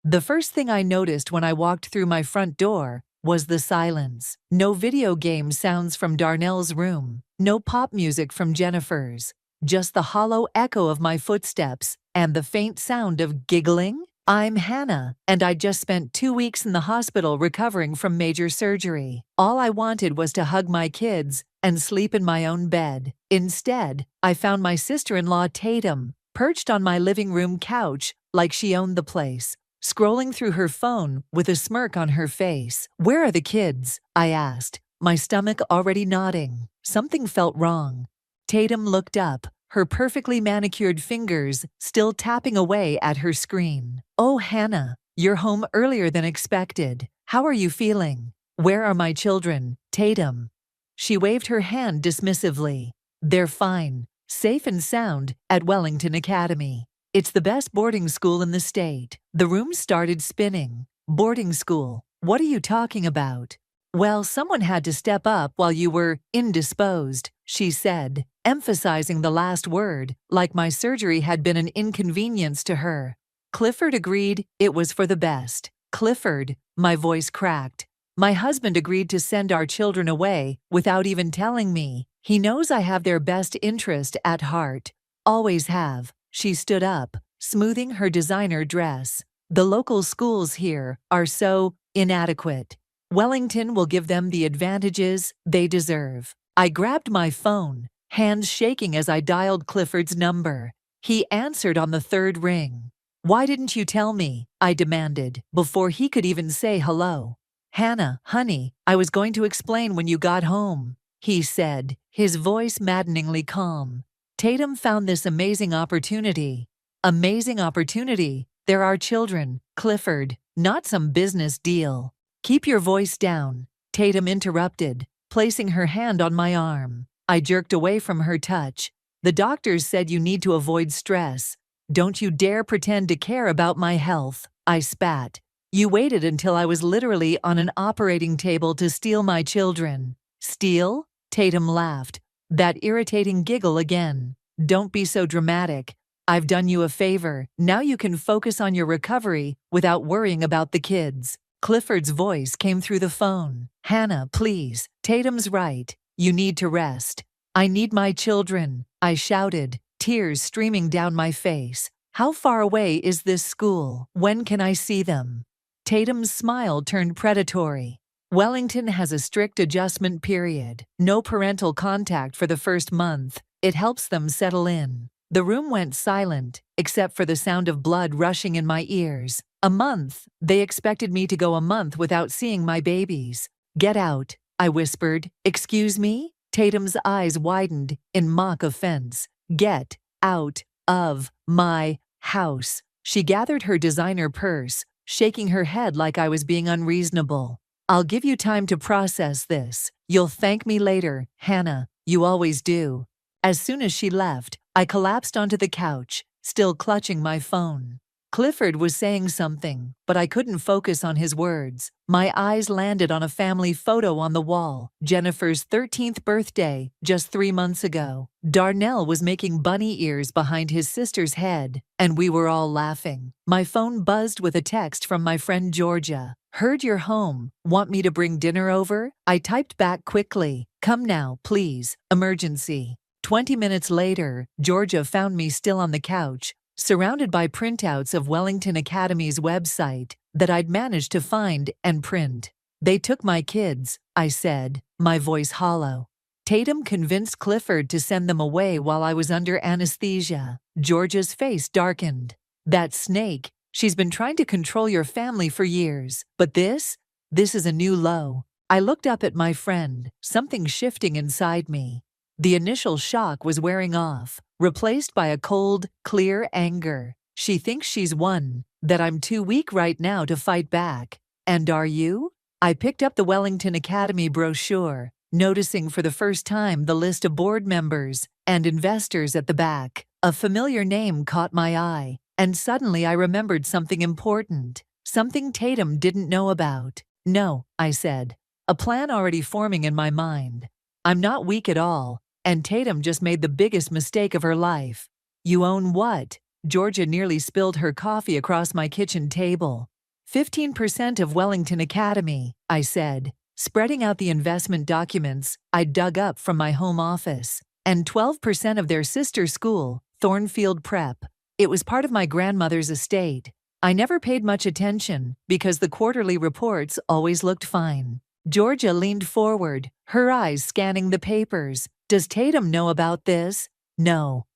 The first thing I noticed when I walked through my front door was the silence. No video game sounds from Darnell's room, no pop music from Jennifer's, just the hollow echo of my footsteps and the faint sound of giggling. I'm Hannah, and I just spent 2 weeks in the hospital recovering from major surgery. All I wanted was to hug my kids and sleep in my own bed. Instead, I found my sister-in-law Tatum, perched on my living room couch like she owned the place, scrolling through her phone with a smirk on her face. "Where are the kids?" I asked, my stomach already nodding. Something felt wrong. Tatum looked up, her perfectly manicured fingers still tapping away at her screen. "Oh, Hannah, you're home earlier than expected. How are you feeling?" "Where are my children, Tatum?" She waved her hand dismissively. "They're fine, safe and sound at Wellington Academy. It's the best boarding school in the state." The room started spinning. "Boarding school? What are you talking about?" "Well, someone had to step up while you were indisposed," she said, emphasizing the last word, like my surgery had been an inconvenience to her. Clifford agreed it was for the best. "Clifford," my voice cracked. "My husband agreed to send our children away without even telling me. He knows I have their best interest at heart. Always have." She stood up, smoothing her designer dress. "The local schools here are so inadequate. Wellington will give them the advantages they deserve." I grabbed my phone, hands shaking as I dialed Clifford's number. He answered on the third ring. "Why didn't you tell me?" I demanded, before he could even say hello. "Hannah, honey, I was going to explain when you got home," he said, his voice maddeningly calm. "Tatum found this amazing opportunity." "Amazing opportunity? They're our children, Clifford, not some business deal." "Keep your voice down," Tatum interrupted, placing her hand on my arm. I jerked away from her touch. "The doctors said you need to avoid stress. Don't you dare pretend to care about my health," I spat. "You waited until I was literally on an operating table to steal my children." "Steal?" Tatum laughed, that irritating giggle again. "Don't be so dramatic. I've done you a favor. Now you can focus on your recovery without worrying about the kids." Clifford's voice came through the phone. "Hannah, please. Tatum's right. You need to rest." "I need my children," I shouted, tears streaming down my face. "How far away is this school? When can I see them?" Tatum's smile turned predatory. "Wellington has a strict adjustment period. No parental contact for the first month. It helps them settle in." The room went silent, except for the sound of blood rushing in my ears. "A month? They expected me to go a month without seeing my babies." "Get out," I whispered. "Excuse me?" Tatum's eyes widened in mock offense. "Get out of my house." She gathered her designer purse, shaking her head like I was being unreasonable. "I'll give you time to process this. You'll thank me later, Hannah. You always do." As soon as she left, I collapsed onto the couch, still clutching my phone. Clifford was saying something, but I couldn't focus on his words. My eyes landed on a family photo on the wall, Jennifer's 13th birthday, just 3 months ago. Darnell was making bunny ears behind his sister's head, and we were all laughing. My phone buzzed with a text from my friend Georgia. "Heard you're home. Want me to bring dinner over?" I typed back quickly. "Come now, please. Emergency." 20 minutes later, Georgia found me still on the couch, surrounded by printouts of Wellington Academy's website that I'd managed to find and print. "They took my kids," I said, my voice hollow. "Tatum convinced Clifford to send them away while I was under anesthesia." Georgia's face darkened. "That snake, she's been trying to control your family for years. But this is a new low." I looked up at my friend, something shifting inside me. The initial shock was wearing off, replaced by a cold, clear anger. "She thinks she's won, that I'm too weak right now to fight back. And are you?" I picked up the Wellington Academy brochure, noticing for the first time the list of board members and investors at the back. A familiar name caught my eye, and suddenly I remembered something important, something Tatum didn't know about. "No," I said, a plan already forming in my mind. "I'm not weak at all. And Tatum just made the biggest mistake of her life." "You own what?" Georgia nearly spilled her coffee across my kitchen table. 15% of Wellington Academy, I said, spreading out the investment documents I'd dug up from my home office, and 12% of their sister school, Thornfield Prep. It was part of my grandmother's estate. I never paid much attention because the quarterly reports always looked fine. Georgia leaned forward, her eyes scanning the papers. Does Tatum know about this? No.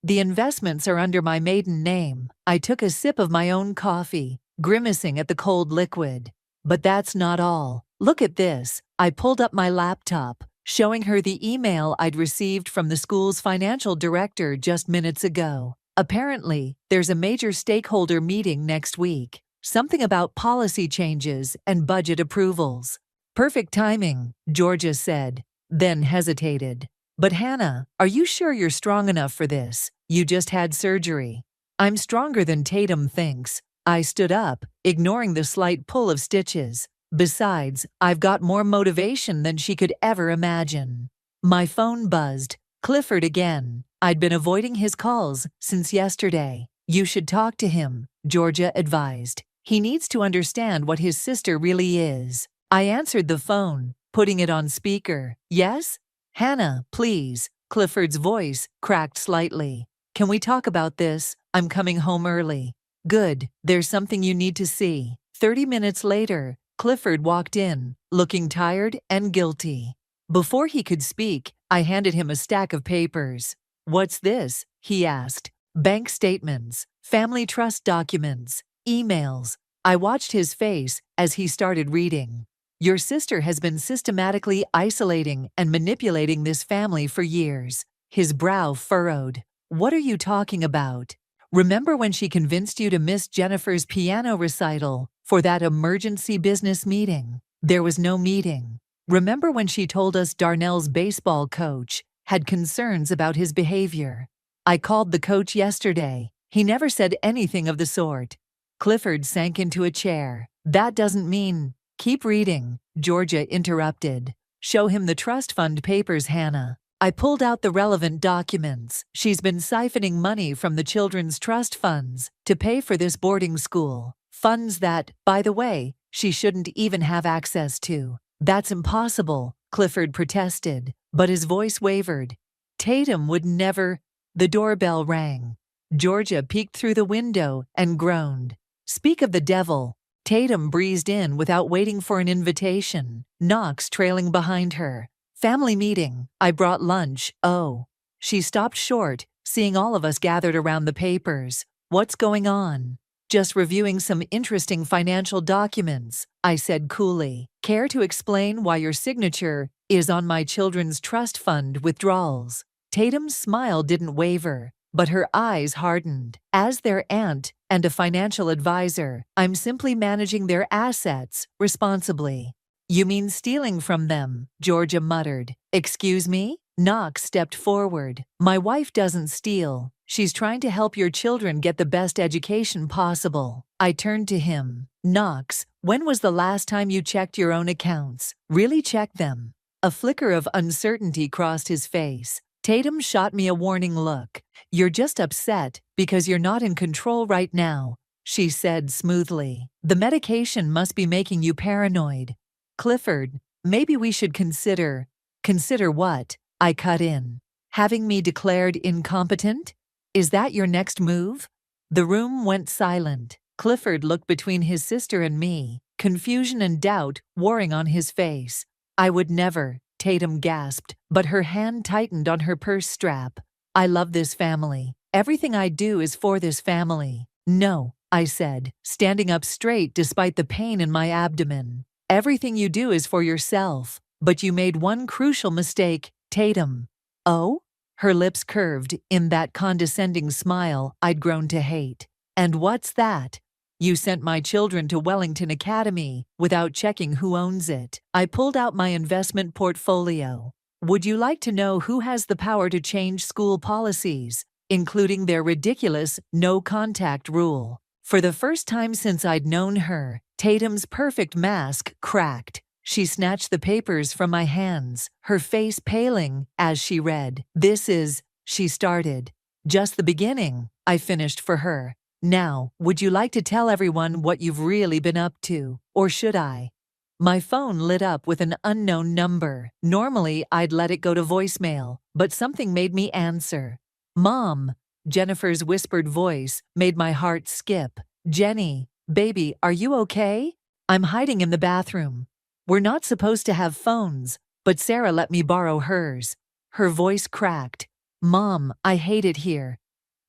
The investments are under my maiden name. I took a sip of my own coffee, grimacing at the cold liquid. But that's not all. Look at this. I pulled up my laptop, showing her the email I'd received from the school's financial director just minutes ago. Apparently, there's a major stakeholder meeting next week. Something about policy changes and budget approvals. Perfect timing, Georgia said, then hesitated. But Hannah, are you sure you're strong enough for this? You just had surgery. I'm stronger than Tatum thinks. I stood up, ignoring the slight pull of stitches. Besides, I've got more motivation than she could ever imagine. My phone buzzed. Clifford again. I'd been avoiding his calls since yesterday. You should talk to him, Georgia advised. He needs to understand what his sister really is. I answered the phone, putting it on speaker. Yes? Hannah, please. Clifford's voice cracked slightly. Can we talk about this? I'm coming home early. Good, there's something you need to see. 30 minutes later, Clifford walked in, looking tired and guilty. Before he could speak, I handed him a stack of papers. What's this? He asked. Bank statements, family trust documents, emails. I watched his face as he started reading. Your sister has been systematically isolating and manipulating this family for years. His brow furrowed. What are you talking about? Remember when she convinced you to miss Jennifer's piano recital for that emergency business meeting? There was no meeting. Remember when she told us Darnell's baseball coach had concerns about his behavior? I called the coach yesterday. He never said anything of the sort. Clifford sank into a chair. That doesn't mean... Keep reading, Georgia interrupted. Show him the trust fund papers, Hannah. I pulled out the relevant documents. She's been siphoning money from the children's trust funds to pay for this boarding school. Funds that, by the way, she shouldn't even have access to. That's impossible, Clifford protested, but his voice wavered. Tatum would never... The doorbell rang. Georgia peeked through the window and groaned. Speak of the devil. Tatum breezed in without waiting for an invitation, Knox trailing behind her. Family meeting. I brought lunch. Oh. She stopped short, seeing all of us gathered around the papers. What's going on? Just reviewing some interesting financial documents, I said coolly. Care to explain why your signature is on my children's trust fund withdrawals? Tatum's smile didn't waver, but her eyes hardened. As their aunt and a financial advisor, I'm simply managing their assets responsibly. You mean stealing from them? Georgia muttered. Excuse me? Knox stepped forward. My wife doesn't steal. She's trying to help your children get the best education possible. I turned to him. Knox, when was the last time you checked your own accounts? Really checked them? A flicker of uncertainty crossed his face. Tatum shot me a warning look. You're just upset because you're not in control right now, she said smoothly. The medication must be making you paranoid. Clifford, maybe we should consider... Consider what? I cut in. Having me declared incompetent? Is that your next move? The room went silent. Clifford looked between his sister and me, confusion and doubt warring on his face. I would never, Tatum gasped, but her hand tightened on her purse strap. I love this family. Everything I do is for this family. No, I said, standing up straight despite the pain in my abdomen. Everything you do is for yourself, but you made one crucial mistake, Tatum. Oh? Her lips curved in that condescending smile I'd grown to hate. And what's that? You sent my children to Wellington Academy without checking who owns it. I pulled out my investment portfolio. Would you like to know who has the power to change school policies, including their ridiculous no-contact rule? For the first time since I'd known her, Tatum's perfect mask cracked. She snatched the papers from my hands, her face paling as she read. This is, she started. Just the beginning, I finished for her. Now, would you like to tell everyone what you've really been up to, or should I? My phone lit up with an unknown number. Normally, I'd let it go to voicemail, but something made me answer. Mom, Jennifer's whispered voice made my heart skip. Jenny, baby, are you okay? I'm hiding in the bathroom. We're not supposed to have phones, but Sarah let me borrow hers. Her voice cracked. Mom, I hate it here.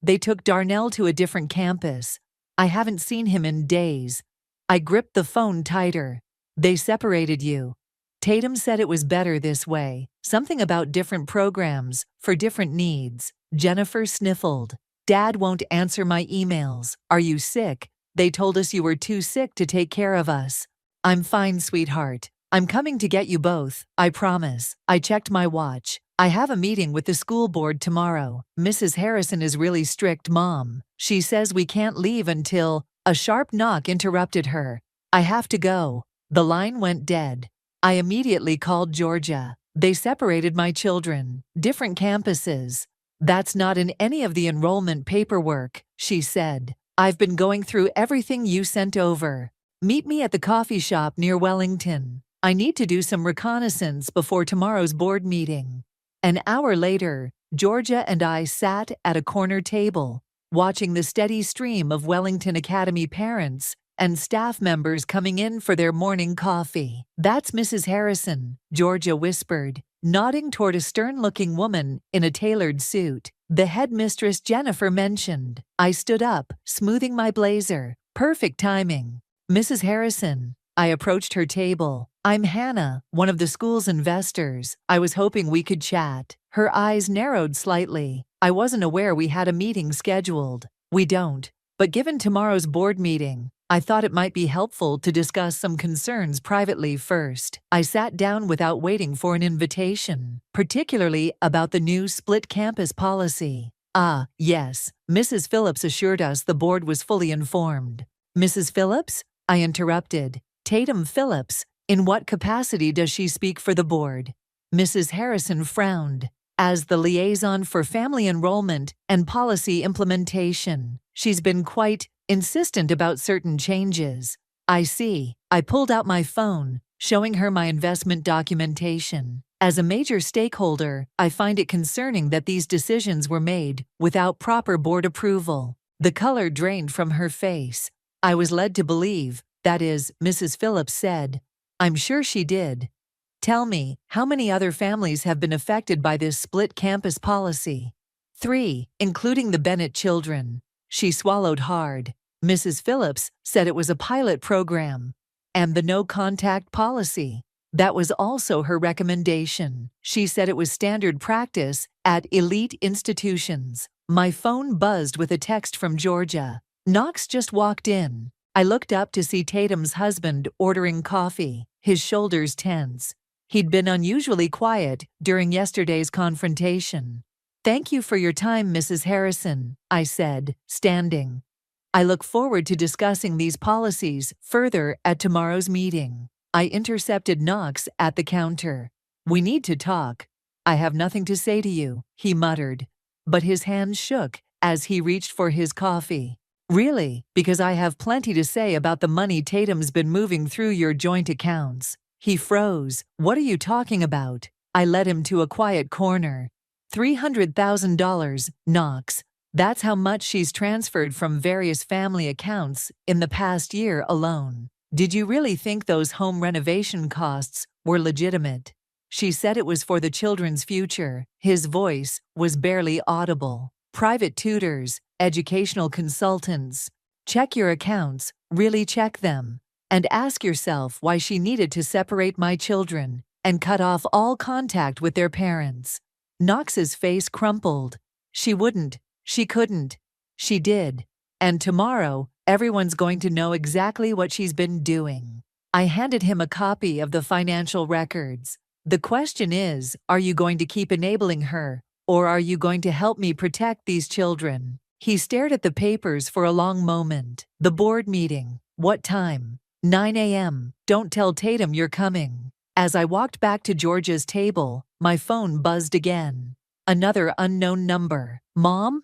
They took Darnell to a different campus. I haven't seen him in days. I gripped the phone tighter. They separated you. Tatum said it was better this way. Something about different programs, for different needs. Jennifer sniffled. Dad won't answer my emails. Are you sick? They told us you were too sick to take care of us. I'm fine, sweetheart. I'm coming to get you both, I promise. I checked my watch. I have a meeting with the school board tomorrow. Mrs. Harrison is really strict, Mom. She says we can't leave until… A sharp knock interrupted her. I have to go. The line went dead. I immediately called Georgia. They separated my children. Different campuses. That's not in any of the enrollment paperwork, she said. I've been going through everything you sent over. Meet me at the coffee shop near Wellington. I need to do some reconnaissance before tomorrow's board meeting. An hour later, Georgia and I sat at a corner table, watching the steady stream of Wellington Academy parents and staff members coming in for their morning coffee. That's Mrs. Harrison, Georgia whispered, nodding toward a stern-looking woman in a tailored suit. The headmistress Jennifer mentioned. I stood up, smoothing my blazer. Perfect timing. Mrs. Harrison. I approached her table. I'm Hannah, one of the school's investors. I was hoping we could chat. Her eyes narrowed slightly. I wasn't aware we had a meeting scheduled. We don't. But given tomorrow's board meeting, I thought it might be helpful to discuss some concerns privately first. I sat down without waiting for an invitation, particularly about the new split campus policy. Ah, yes, Mrs. Phillips assured us the board was fully informed. Mrs. Phillips? I interrupted. Tatum Phillips. In what capacity does she speak for the board? Mrs. Harrison frowned. As the liaison for family enrollment and policy implementation, she's been quite insistent about certain changes. I see. I pulled out my phone, showing her my investment documentation. As a major stakeholder, I find it concerning that these decisions were made without proper board approval. The color drained from her face. I was led to believe, that is, Mrs. Phillips said. I'm sure she did. Tell me, how many other families have been affected by this split campus policy? 3, including the Bennett children. She swallowed hard. Mrs. Phillips said it was a pilot program. And the no-contact policy. That was also her recommendation. She said it was standard practice at elite institutions. My phone buzzed with a text from Georgia. Knox just walked in. I looked up to see Tatum's husband ordering coffee, his shoulders tense. He'd been unusually quiet during yesterday's confrontation. Thank you for your time, Mrs. Harrison, I said, standing. I look forward to discussing these policies further at tomorrow's meeting. I intercepted Knox at the counter. We need to talk. I have nothing to say to you, he muttered. But his hands shook as he reached for his coffee. Really, because I have plenty to say about the money Tatum's been moving through your joint accounts. He froze. What are you talking about? I led him to a quiet corner. $300,000, Knox. That's how much she's transferred from various family accounts in the past year alone. Did you really think those home renovation costs were legitimate? She said it was for the children's future. His voice was barely audible. Private tutors, educational consultants. Check your accounts, really check them. And ask yourself why she needed to separate my children and cut off all contact with their parents. Knox's face crumpled. She wouldn't. She couldn't. She did. And tomorrow, everyone's going to know exactly what she's been doing. I handed him a copy of the financial records. The question is, are you going to keep enabling her, or are you going to help me protect these children? He stared at the papers for a long moment. The board meeting. What time? 9 a.m. Don't tell Tatum you're coming. As I walked back to Georgia's table, my phone buzzed again. Another unknown number. Mom?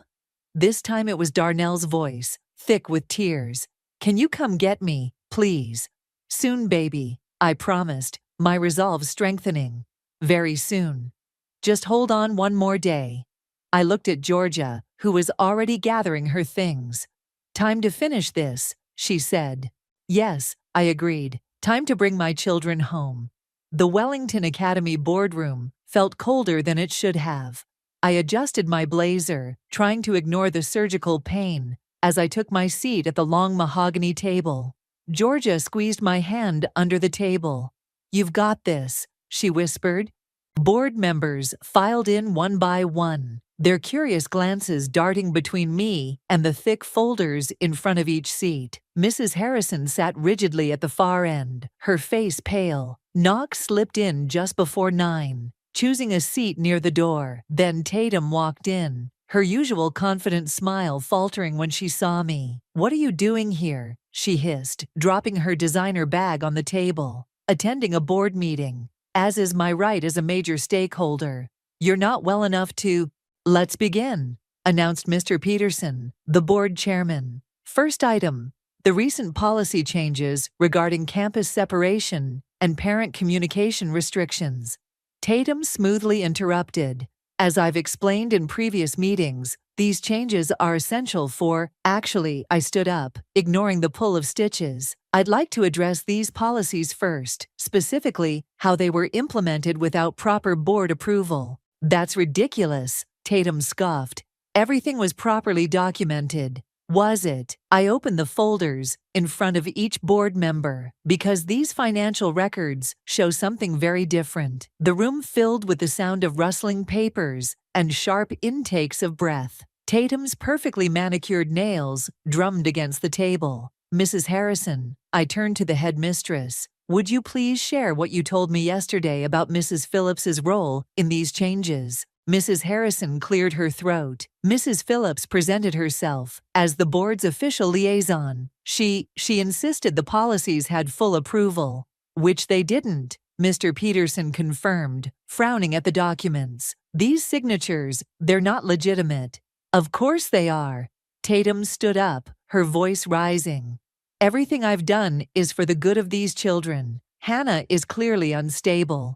This time it was Darnell's voice, thick with tears. Can you come get me, please? Soon, baby, I promised, my resolve strengthening. Very soon. Just hold on one more day. I looked at Georgia, who was already gathering her things. Time to finish this, she said. Yes, I agreed. Time to bring my children home. The Wellington Academy boardroom felt colder than it should have. I adjusted my blazer, trying to ignore the surgical pain, as I took my seat at the long mahogany table. Georgia squeezed my hand under the table. You've got this, she whispered. Board members filed in one by one, their curious glances darting between me and the thick folders in front of each seat. Mrs. Harrison sat rigidly at the far end, her face pale. Knox slipped in just before 9, choosing a seat near the door. Then Tatum walked in, her usual confident smile faltering when she saw me. What are you doing here? She hissed, dropping her designer bag on the table. Attending a board meeting, as is my right as a major stakeholder. You're not well enough to— Let's begin, announced Mr. Peterson, the board chairman. First item, the recent policy changes regarding campus separation and parent communication restrictions. Tatum smoothly interrupted. As I've explained in previous meetings, these changes are essential for— Actually, I stood up, ignoring the pull of stitches. I'd like to address these policies first, specifically how they were implemented without proper board approval. That's ridiculous, Tatum scoffed. Everything was properly documented. Was it? I opened the folders in front of each board member because these financial records show something very different. The room filled with the sound of rustling papers and sharp intakes of breath. Tatum's perfectly manicured nails drummed against the table. Mrs. Harrison, I turned to the headmistress. Would you please share what you told me yesterday about Mrs. Phillips's role in these changes? Mrs. Harrison cleared her throat. Mrs. Phillips presented herself as the board's official liaison. She insisted the policies had full approval, which they didn't, Mr. Peterson confirmed, frowning at the documents. These signatures, they're not legitimate. Of course they are. Tatum stood up, her voice rising. Everything I've done is for the good of these children. Hannah is clearly unstable.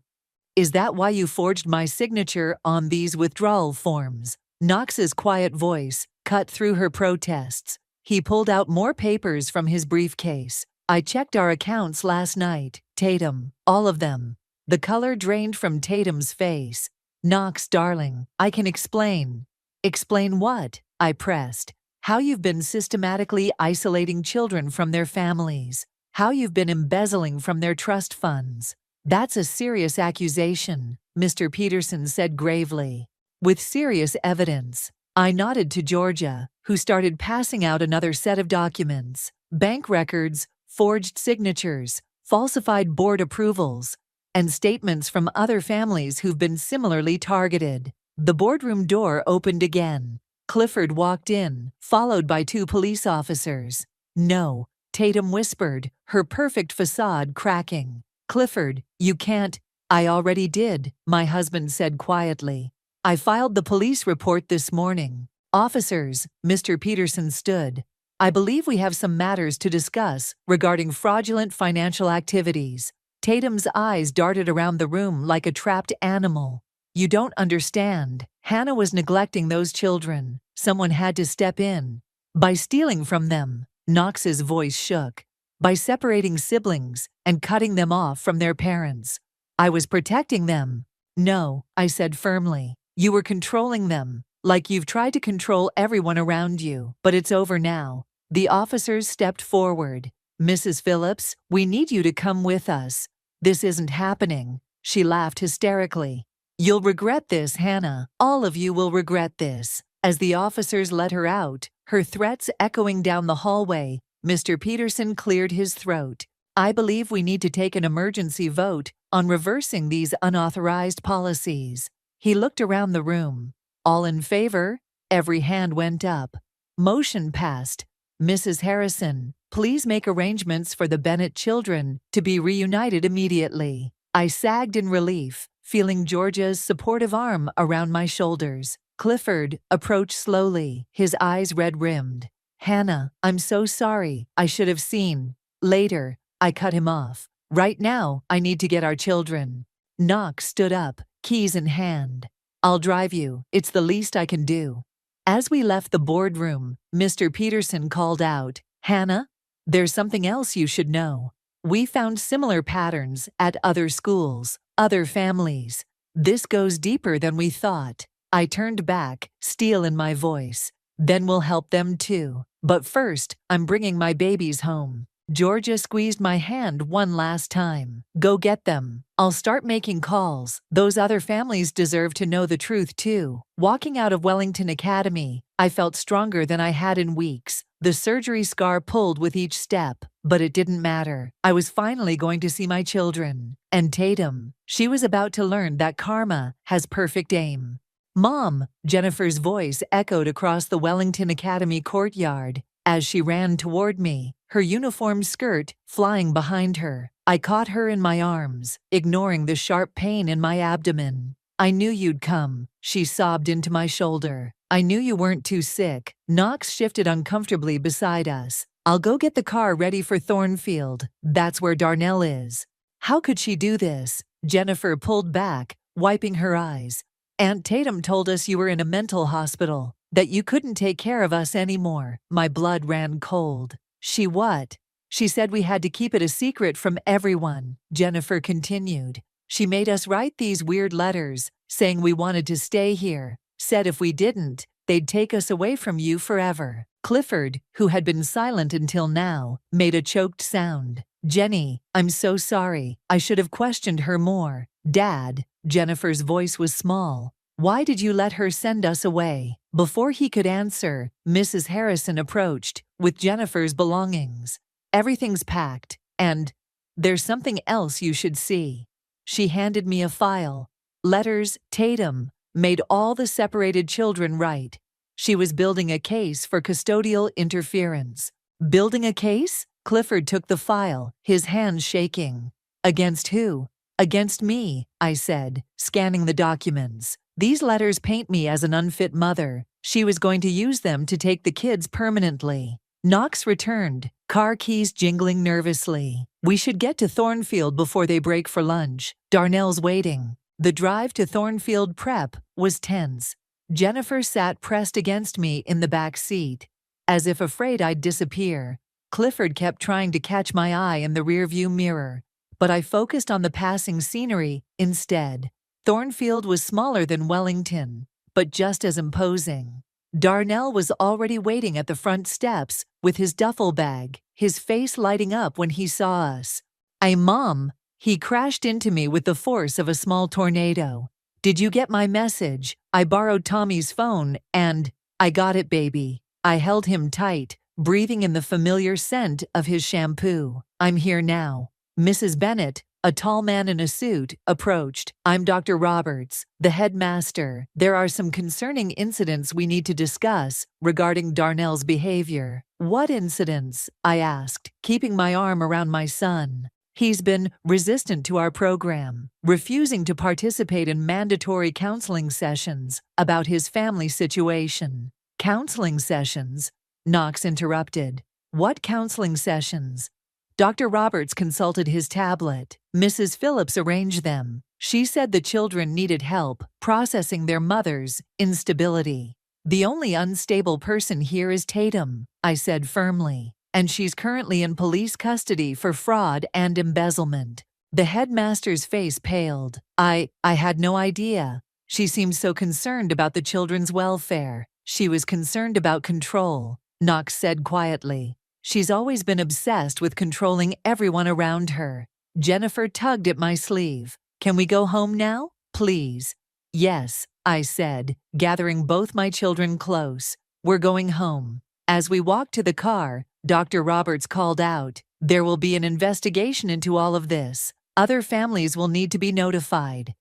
Is that why you forged my signature on these withdrawal forms? Knox's quiet voice cut through her protests. He pulled out more papers from his briefcase. I checked our accounts last night, Tatum. All of them. The color drained from Tatum's face. Knox, darling, I can explain. Explain what? I pressed. How you've been systematically isolating children from their families. How you've been embezzling from their trust funds. That's a serious accusation, Mr. Peterson said gravely. With serious evidence. I nodded to Georgia, who started passing out another set of documents. Bank records, forged signatures, falsified board approvals, and statements from other families who've been similarly targeted. The boardroom door opened again. Clifford walked in, followed by 2 police officers. No, Tatum whispered, her perfect facade cracking. Clifford, you can't. I already did, my husband said quietly. I filed the police report this morning. Officers, Mr. Peterson stood. I believe we have some matters to discuss regarding fraudulent financial activities. Tatum's eyes darted around the room like a trapped animal. You don't understand. Hannah was neglecting those children. Someone had to step in. By stealing from them, Knox's voice shook. By separating siblings and cutting them off from their parents. I was protecting them. No, I said firmly. You were controlling them, like you've tried to control everyone around you. But it's over now. The officers stepped forward. Mrs. Phillips, we need you to come with us. This isn't happening. She laughed hysterically. You'll regret this, Hannah. All of you will regret this. As the officers led her out, her threats echoing down the hallway, Mr. Peterson cleared his throat. I believe we need to take an emergency vote on reversing these unauthorized policies. He looked around the room. All in favor? Every hand went up. Motion passed. Mrs. Harrison, please make arrangements for the Bennett children to be reunited immediately. I sagged in relief, feeling Georgia's supportive arm around my shoulders. Clifford approached slowly, his eyes red-rimmed. Hannah, I'm so sorry. I should have seen. Later, I cut him off. Right now, I need to get our children. Knox stood up, keys in hand. I'll drive you. It's the least I can do. As we left the boardroom, Mr. Peterson called out, Hannah, there's something else you should know. We found similar patterns at other schools, other families. This goes deeper than we thought. I turned back, steel in my voice. Then we'll help them too. But first, I'm bringing my babies home. Georgia squeezed my hand one last time. Go get them. I'll start making calls. Those other families deserve to know the truth too. Walking out of Wellington Academy, I felt stronger than I had in weeks. The surgery scar pulled with each step, but it didn't matter. I was finally going to see my children. And Tatum, she was about to learn that karma has perfect aim. Mom, Jennifer's voice echoed across the Wellington Academy courtyard as she ran toward me, her uniform skirt flying behind her. I caught her in my arms, ignoring the sharp pain in my abdomen. I knew you'd come, she sobbed into my shoulder. I knew you weren't too sick. Knox shifted uncomfortably beside us. I'll go get the car ready for Thornfield. That's where Darnell is. How could she do this? Jennifer pulled back, wiping her eyes. Aunt Tatum told us you were in a mental hospital, that you couldn't take care of us anymore. My blood ran cold. She what? She said we had to keep it a secret from everyone, Jennifer continued. She made us write these weird letters, saying we wanted to stay here, said if we didn't, they'd take us away from you forever. Clifford, who had been silent until now, made a choked sound. Jenny, I'm so sorry. I should have questioned her more. Dad, Jennifer's voice was small. Why did you let her send us away? Before he could answer, Mrs. Harrison approached, with Jennifer's belongings. Everything's packed, and there's something else you should see. She handed me a file. Letters Tatum made all the separated children write. She was building a case for custodial interference. Building a case? Clifford took the file, his hands shaking. Against who? Against me, I said, scanning the documents. These letters paint me as an unfit mother. She was going to use them to take the kids permanently. Knox returned, car keys jingling nervously. We should get to Thornfield before they break for lunch. Darnell's waiting. The drive to Thornfield Prep was tense. Jennifer sat pressed against me in the back seat, as if afraid I'd disappear. Clifford kept trying to catch my eye in the rearview mirror, but I focused on the passing scenery instead. Thornfield was smaller than Wellington, but just as imposing. Darnell was already waiting at the front steps with his duffel bag, his face lighting up when he saw us. Mom, he crashed into me with the force of a small tornado. Did you get my message? I borrowed Tommy's phone and I got it, baby. I held him tight, breathing in the familiar scent of his shampoo. I'm here now. Mrs. Bennett, a tall man in a suit, approached. I'm Dr. Roberts, the headmaster. There are some concerning incidents we need to discuss regarding Darnell's behavior. What incidents? I asked, keeping my arm around my son. He's been resistant to our program, refusing to participate in mandatory counseling sessions about his family situation. Counseling sessions? Knox interrupted. What counseling sessions? Dr. Roberts consulted his tablet. Mrs. Phillips arranged them. She said the children needed help processing their mother's instability. The only unstable person here is Tatum, I said firmly, and she's currently in police custody for fraud and embezzlement. The headmaster's face paled. I had no idea. She seemed so concerned about the children's welfare. She was concerned about control, Knox said quietly. She's always been obsessed with controlling everyone around her. Jennifer tugged at my sleeve. Can we go home now, please? Yes, I said, gathering both my children close. We're going home. As we walked to the car, Dr. Roberts called out, there will be an investigation into all of this. Other families will need to be notified.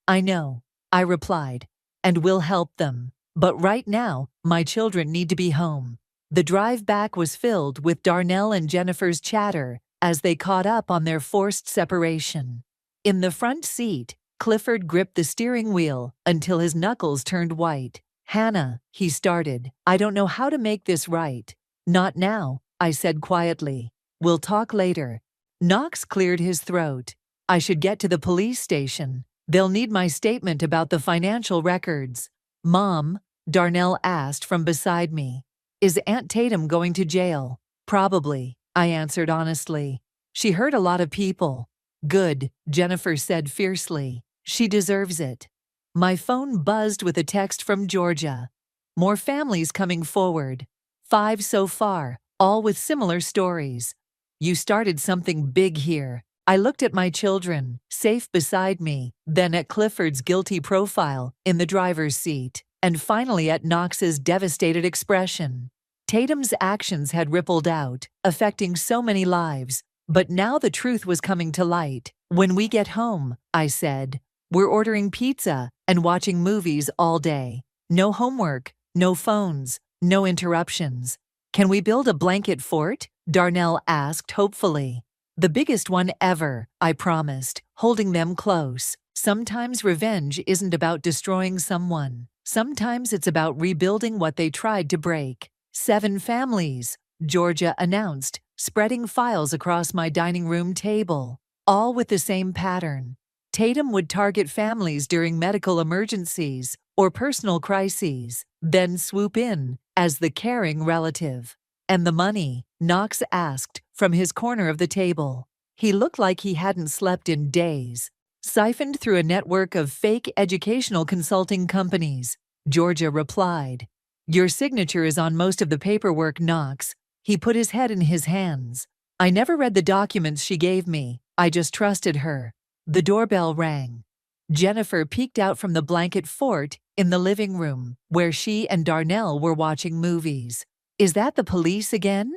I know, I replied, and we'll help them. But right now, my children need to be home. The drive back was filled with Darnell and Jennifer's chatter as they caught up on their forced separation. In the front seat, Clifford gripped the steering wheel until his knuckles turned white. Hannah, he started. I don't know how to make this right. Not now, I said quietly. We'll talk later. Knox cleared his throat. I should get to the police station. They'll need my statement about the financial records. Mom, Darnell asked from beside me. Is Aunt Tatum going to jail? Probably, I answered honestly. She hurt a lot of people. Good, Jennifer said fiercely. She deserves it. My phone buzzed with a text from Georgia. More families coming forward. 5 so far, all with similar stories. You started something big here. I looked at my children, safe beside me, then at Clifford's guilty profile in the driver's seat, and finally at Knox's devastated expression. Tatum's actions had rippled out, affecting so many lives, but now the truth was coming to light. When we get home, I said, we're ordering pizza and watching movies all day. No homework, no phones, no interruptions. Can we build a blanket fort? Darnell asked hopefully. The biggest one ever, I promised, holding them close. Sometimes revenge isn't about destroying someone. Sometimes it's about rebuilding what they tried to break. 7 families, Georgia announced, spreading files across my dining room table. All with the same pattern. Tatum would target families during medical emergencies or personal crises, then swoop in as the caring relative. And the money? Knox asked from his corner of the table. He looked like he hadn't slept in days. Siphoned through a network of fake educational consulting companies, Georgia replied. Your signature is on most of the paperwork, Knox. He put his head in his hands. I never read the documents she gave me. I just trusted her. The doorbell rang. Jennifer peeked out from the blanket fort in the living room, where she and Darnell were watching movies. Is that the police again?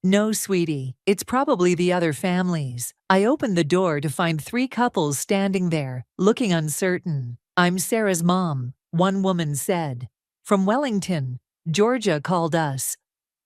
No, sweetie, it's probably the other families. I opened the door to find 3 couples standing there, looking uncertain. I'm Sarah's mom, one woman said. From Wellington, Georgia called us.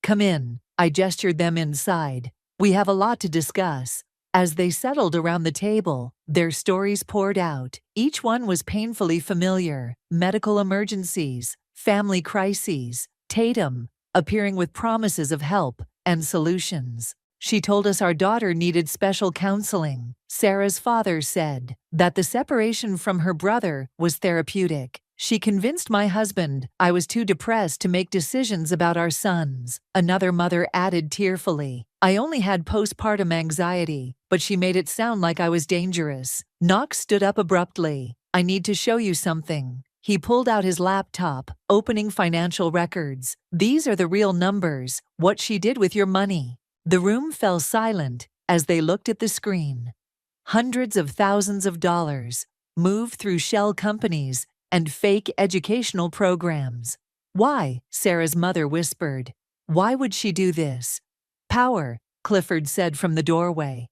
Come in, I gestured them inside. We have a lot to discuss. As they settled around the table, their stories poured out. Each one was painfully familiar. Medical emergencies, family crises, Tatum, appearing with promises of help and solutions. She told us our daughter needed special counseling. Sarah's father said that the separation from her brother was therapeutic. She convinced my husband I was too depressed to make decisions about our sons. Another mother added tearfully, I only had postpartum anxiety, but she made it sound like I was dangerous. Knox stood up abruptly. I need to show you something. He pulled out his laptop, opening financial records. These are the real numbers, what she did with your money. The room fell silent as they looked at the screen. Hundreds of thousands of dollars, moved through shell companies and fake educational programs. Why? Sarah's mother whispered. Why would she do this? Power, Clifford said from the doorway.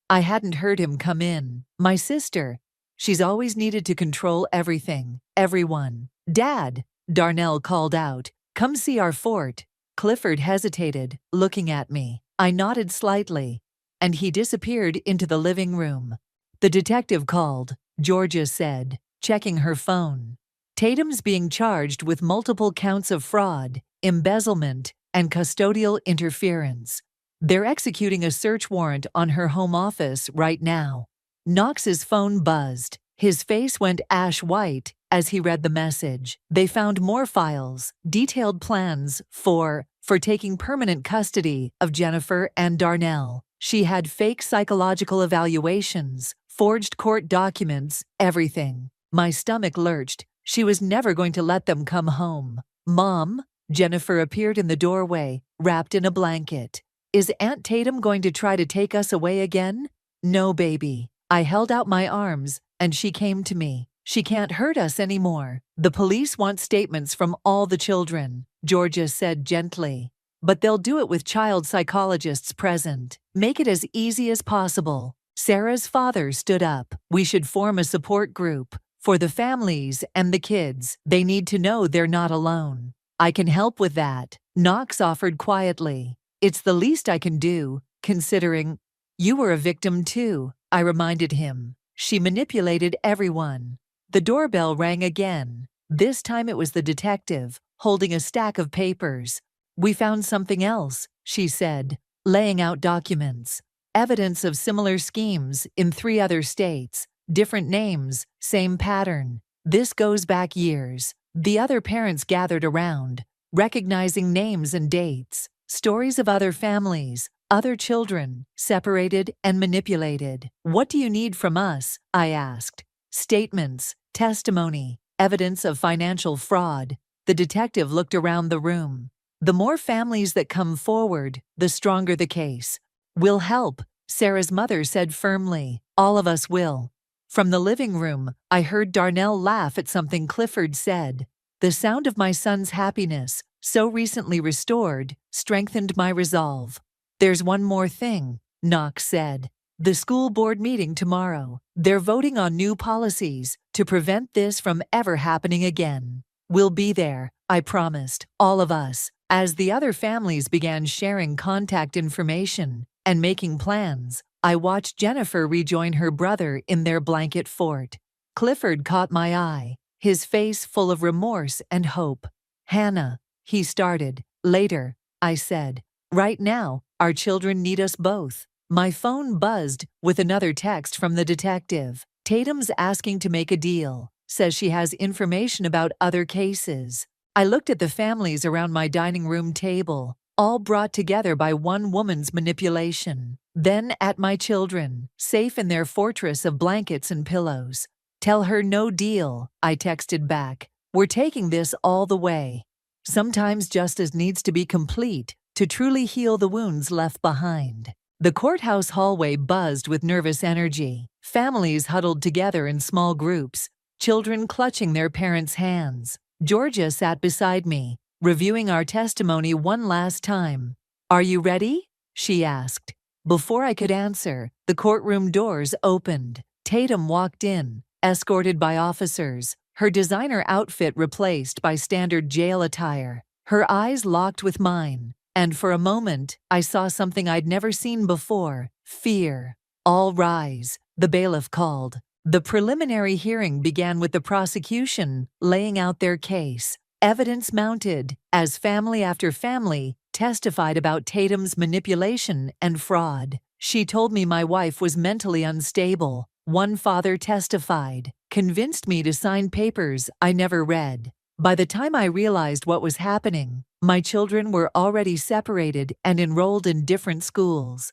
I hadn't heard him come in. My sister. She's always needed to control everything, everyone. Dad, Darnell called out. Come see our fort. Clifford hesitated, looking at me. I nodded slightly, and he disappeared into the living room. The detective called, Georgia said, checking her phone. Tatum's being charged with multiple counts of fraud, embezzlement, and custodial interference. They're executing a search warrant on her home office right now. Knox's phone buzzed. His face went ash white as he read the message. They found more files, detailed plans for taking permanent custody of Jennifer and Darnell. She had fake psychological evaluations, forged court documents, everything. My stomach lurched. She was never going to let them come home. Mom, Jennifer appeared in the doorway, wrapped in a blanket. Is Aunt Tatum going to try to take us away again? No, baby. I held out my arms, and she came to me. She can't hurt us anymore. The police want statements from all the children, Georgia said gently. But they'll do it with child psychologists present. Make it as easy as possible. Sarah's father stood up. We should form a support group. For the families and the kids, they need to know they're not alone. I can help with that, Knox offered quietly. It's the least I can do, considering you were a victim too, I reminded him. She manipulated everyone. The doorbell rang again. This time it was the detective, holding a stack of papers. "We found something else," she said, laying out documents. "Evidence of similar schemes in 3 other states. Different names, same pattern. This goes back years." The other parents gathered around, recognizing names and dates. Stories of other families, other children, separated and manipulated. "What do you need from us?" I asked. "Statements, testimony, evidence of financial fraud." The detective looked around the room. "The more families that come forward, the stronger the case." "We'll help," Sarah's mother said firmly. "All of us will." From the living room, I heard Darnell laugh at something Clifford said. The sound of my son's happiness, so recently restored, strengthened my resolve. "There's one more thing," Knox said. "The school board meeting tomorrow. They're voting on new policies to prevent this from ever happening again. We'll be there," I promised, "all of us." As the other families began sharing contact information and making plans, I watched Jennifer rejoin her brother in their blanket fort. Clifford caught my eye, his face full of remorse and hope. "Hannah," he started. "Later," I said. "Right now, our children need us both." My phone buzzed with another text from the detective. "Tatum's asking to make a deal. Says she has information about other cases." I looked at the families around my dining room table, all brought together by one woman's manipulation. Then at my children, safe in their fortress of blankets and pillows. "Tell her no deal," I texted back. "We're taking this all the way." Sometimes justice needs to be complete to truly heal the wounds left behind. The courthouse hallway buzzed with nervous energy. Families huddled together in small groups, children clutching their parents' hands. Georgia sat beside me, reviewing our testimony one last time. "Are you ready?" she asked. Before I could answer, the courtroom doors opened. Tatum walked in, escorted by officers, her designer outfit replaced by standard jail attire. Her eyes locked with mine, and for a moment, I saw something I'd never seen before: fear. "All rise," the bailiff called. The preliminary hearing began with the prosecution laying out their case. Evidence mounted as family after family testified about Tatum's manipulation and fraud. "She told me my wife was mentally unstable," one father testified, "convinced me to sign papers I never read. By the time I realized what was happening, my children were already separated and enrolled in different schools."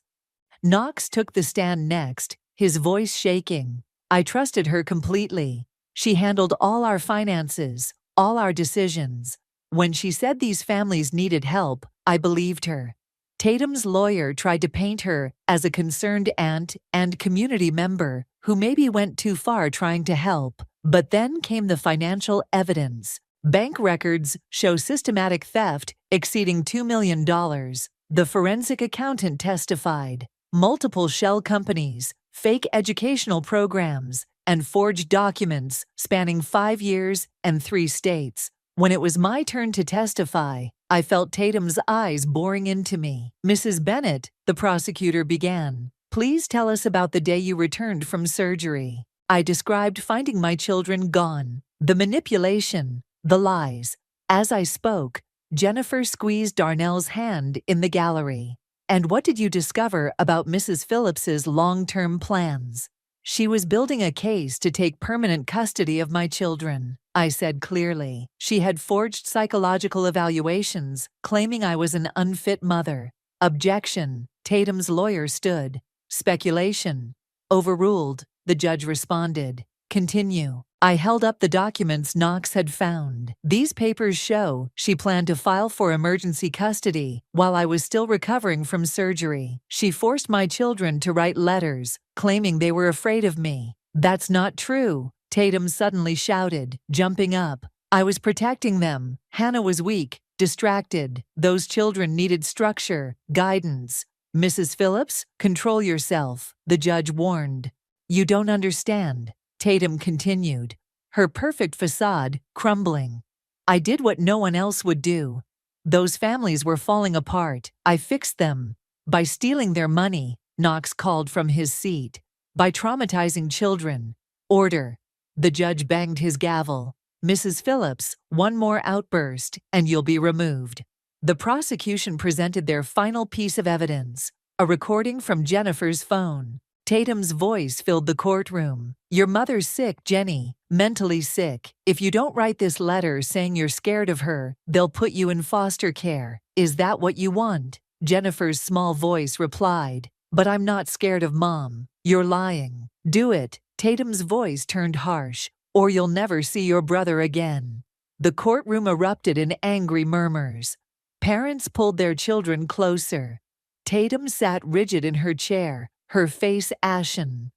Knox took the stand next, his voice shaking. "I trusted her completely. She handled all our finances, all our decisions. When she said these families needed help, I believed her." Tatum's lawyer tried to paint her as a concerned aunt and community member who maybe went too far trying to help. But then came the financial evidence. Bank records show systematic theft exceeding $2 million. The forensic accountant testified. Multiple shell companies, fake educational programs, and forged documents spanning 5 years and 3 states. When it was my turn to testify, I felt Tatum's eyes boring into me. "Mrs. Bennett," the prosecutor began, "please tell us about the day you returned from surgery." I described finding my children gone, the manipulation, the lies. As I spoke, Jennifer squeezed Darnell's hand in the gallery. "And what did you discover about Mrs. Phillips's long-term plans?" "She was building a case to take permanent custody of my children," I said clearly. "She had forged psychological evaluations, claiming I was an unfit mother." "Objection," Tatum's lawyer stood. "Speculation." "Overruled," the judge responded. "Continue." I held up the documents Knox had found. "These papers show she planned to file for emergency custody while I was still recovering from surgery. She forced my children to write letters, claiming they were afraid of me." "That's not true," Tatum suddenly shouted, jumping up. "I was protecting them. Hannah was weak, distracted. Those children needed structure, guidance." "Mrs. Phillips, control yourself," the judge warned. "You don't understand," Tatum continued, her perfect facade crumbling. "I did what no one else would do. Those families were falling apart. I fixed them. By stealing their money," Knox called from his seat. "By traumatizing children." "Order." The judge banged his gavel. Mrs. Phillips, one more outburst, and you'll be removed. The prosecution presented their final piece of evidence, a recording from Jennifer's phone. Tatum's voice filled the courtroom. Your mother's sick, Jenny, mentally sick. If you don't write this letter saying you're scared of her, they'll put you in foster care. Is that what you want? Jennifer's small voice replied. But I'm not scared of Mom. You're lying. Do it. Tatum's voice turned harsh, or you'll never see your brother again. The courtroom erupted in angry murmurs. Parents pulled their children closer. Tatum sat rigid in her chair, her face ashen.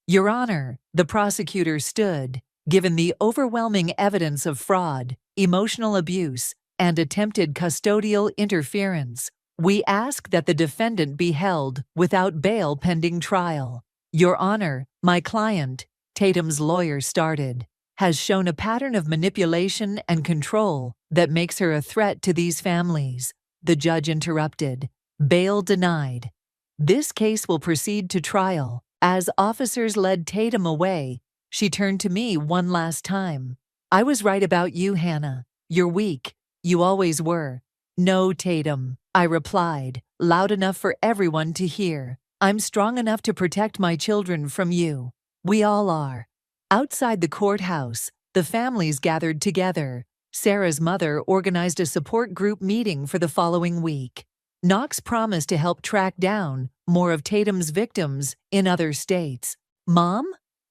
Your Honor, the prosecutor stood. Given the overwhelming evidence of fraud, emotional abuse, and attempted custodial interference, we ask that the defendant be held without bail pending trial. Your Honor, my client, Tatum's lawyer started, has shown a pattern of manipulation and control that makes her a threat to these families. The judge interrupted. Bail denied. This case will proceed to trial. As officers led Tatum away, she turned to me one last time. I was right about you, Hannah. You're weak. You always were. No, Tatum, I replied, loud enough for everyone to hear. I'm strong enough to protect my children from you. We all are. Outside the courthouse, the families gathered together. Sarah's mother organized a support group meeting for the following week. Knox promised to help track down more of Tatum's victims in other states. Mom?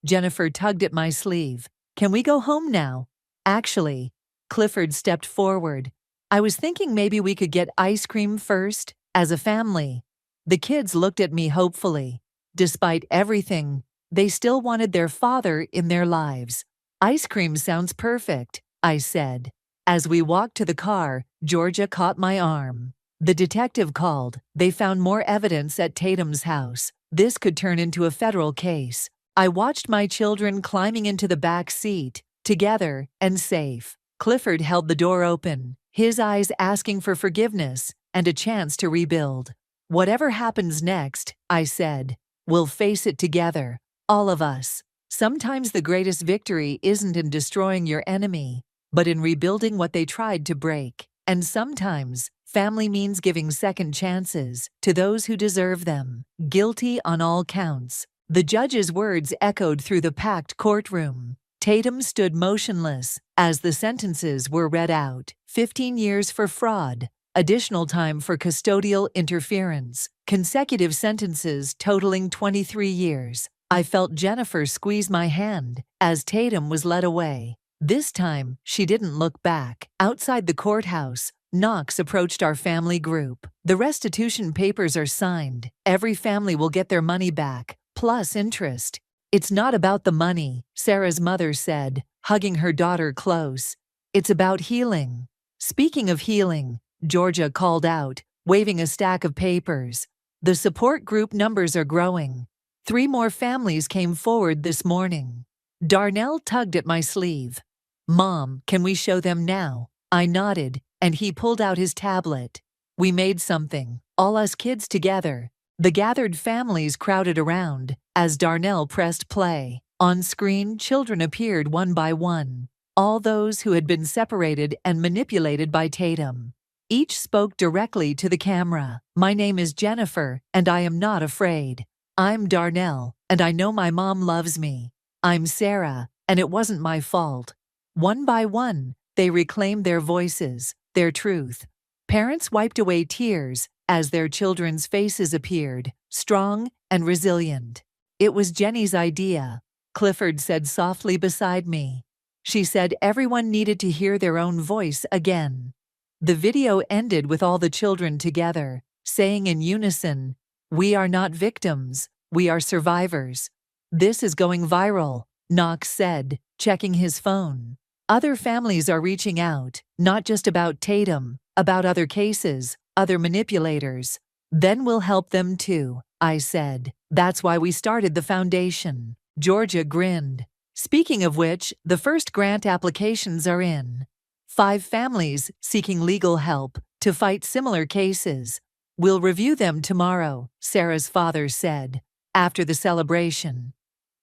Jennifer tugged at my sleeve. Can we go home now? Actually, Clifford stepped forward. I was thinking maybe we could get ice cream first, as a family. The kids looked at me hopefully. Despite everything, they still wanted their father in their lives. Ice cream sounds perfect, I said. As we walked to the car, Georgia caught my arm. The detective called. They found more evidence at Tatum's house. This could turn into a federal case. I watched my children climbing into the back seat, together and safe. Clifford held the door open, his eyes asking for forgiveness and a chance to rebuild. Whatever happens next, I said, we'll face it together, all of us. Sometimes the greatest victory isn't in destroying your enemy, but in rebuilding what they tried to break. And sometimes, family means giving second chances to those who deserve them. Guilty on all counts. The judge's words echoed through the packed courtroom. Tatum stood motionless as the sentences were read out. 15 years for fraud, additional time for custodial interference, consecutive sentences totaling 23 years. I felt Jennifer squeeze my hand as Tatum was led away. This time, she didn't look back. Outside the courthouse, Knox approached our family group. The restitution papers are signed. Every family will get their money back, plus interest. It's not about the money, Sarah's mother said, hugging her daughter close. It's about healing. Speaking of healing, Georgia called out, waving a stack of papers. The support group numbers are growing. 3 more families came forward this morning. Darnell tugged at my sleeve. Mom, can we show them now? I nodded, and he pulled out his tablet. We made something, all us kids together. The gathered families crowded around as Darnell pressed play. On screen, children appeared one by one, all those who had been separated and manipulated by Tatum. Each spoke directly to the camera. My name is Jennifer, and I am not afraid. I'm Darnell, and I know my mom loves me. I'm Sarah, and it wasn't my fault. One by one, they reclaimed their voices, their truth. Parents wiped away tears as their children's faces appeared, strong and resilient. It was Jenny's idea, Clifford said softly beside me. She said everyone needed to hear their own voice again. The video ended with all the children together, saying in unison, "We are not victims, we are survivors." This is going viral, Knox said, checking his phone. Other families are reaching out, not just about Tatum, about other cases, other manipulators. Then we'll help them too, I said. That's why we started the foundation. Georgia grinned. Speaking of which, the first grant applications are in. 5 families seeking legal help to fight similar cases. We'll review them tomorrow, Sarah's father said, after the celebration.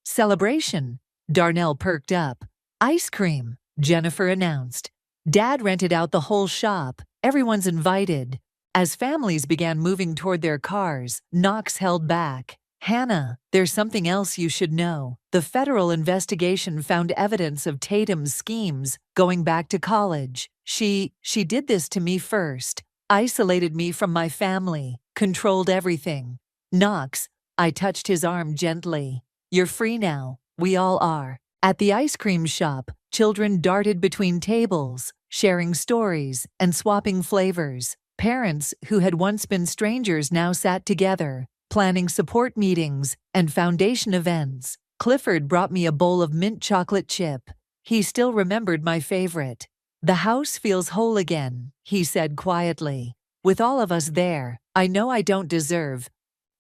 Celebration? Darnell perked up. Ice cream. Jennifer announced. Dad rented out the whole shop. Everyone's invited. As families began moving toward their cars, Knox held back. Hannah, there's something else you should know. The federal investigation found evidence of Tatum's schemes going back to college. She did this to me first. Isolated me from my family. Controlled everything. Knox, I touched his arm gently. You're free now. We all are. At the ice cream shop, children darted between tables, sharing stories and swapping flavors. Parents who had once been strangers now sat together, planning support meetings and foundation events. Clifford brought me a bowl of mint chocolate chip. He still remembered my favorite. The house feels whole again, he said quietly. With all of us there, I know I don't deserve.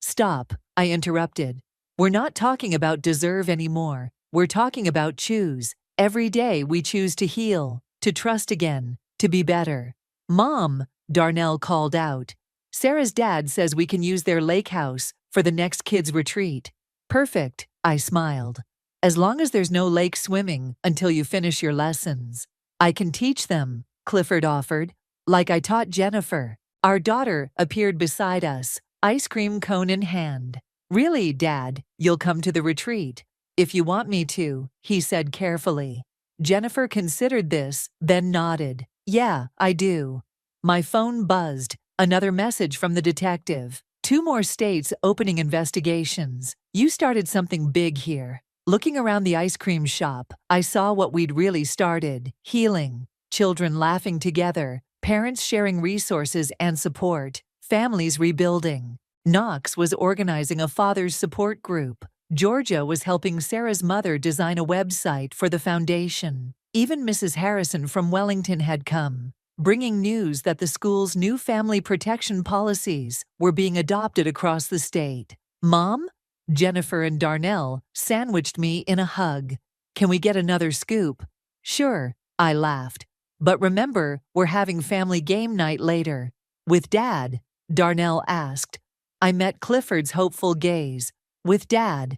Stop, I interrupted. We're not talking about deserve anymore. We're talking about choose. Every day we choose to heal, to trust again, to be better. Mom, Darnell called out. Sarah's dad says we can use their lake house for the next kids' retreat. Perfect, I smiled. As long as there's no lake swimming until you finish your lessons. I can teach them, Clifford offered, like I taught Jennifer. Our daughter appeared beside us, ice cream cone in hand. Really, Dad, you'll come to the retreat. If you want me to, he said carefully. Jennifer considered this, then nodded. Yeah, I do. My phone buzzed. Another message from the detective. 2 more states opening investigations. You started something big here. Looking around the ice cream shop, I saw what we'd really started. Healing. Children laughing together. Parents sharing resources and support. Families rebuilding. Knox was organizing a father's support group. Georgia was helping Sarah's mother design a website for the foundation. Even Mrs. Harrison from Wellington had come, bringing news that the school's new family protection policies were being adopted across the state. Mom? Jennifer and Darnell sandwiched me in a hug. Can we get another scoop? Sure, I laughed. But remember, we're having family game night later. With Dad? Darnell asked. I met Clifford's hopeful gaze. With Dad?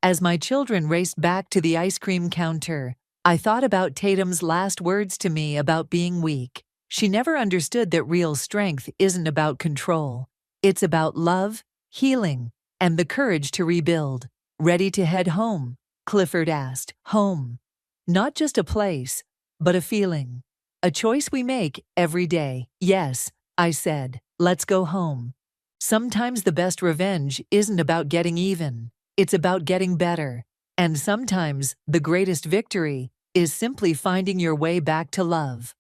As my children raced back to the ice cream counter, I thought about Tatum's last words to me about being weak. She never understood that real strength isn't about control. It's about love, healing, and the courage to rebuild. Ready to head home? Clifford asked. Home. Not just a place, but a feeling. A choice we make every day. Yes, I said. Let's go home. Sometimes the best revenge isn't about getting even. It's about getting better. And sometimes the greatest victory is simply finding your way back to love.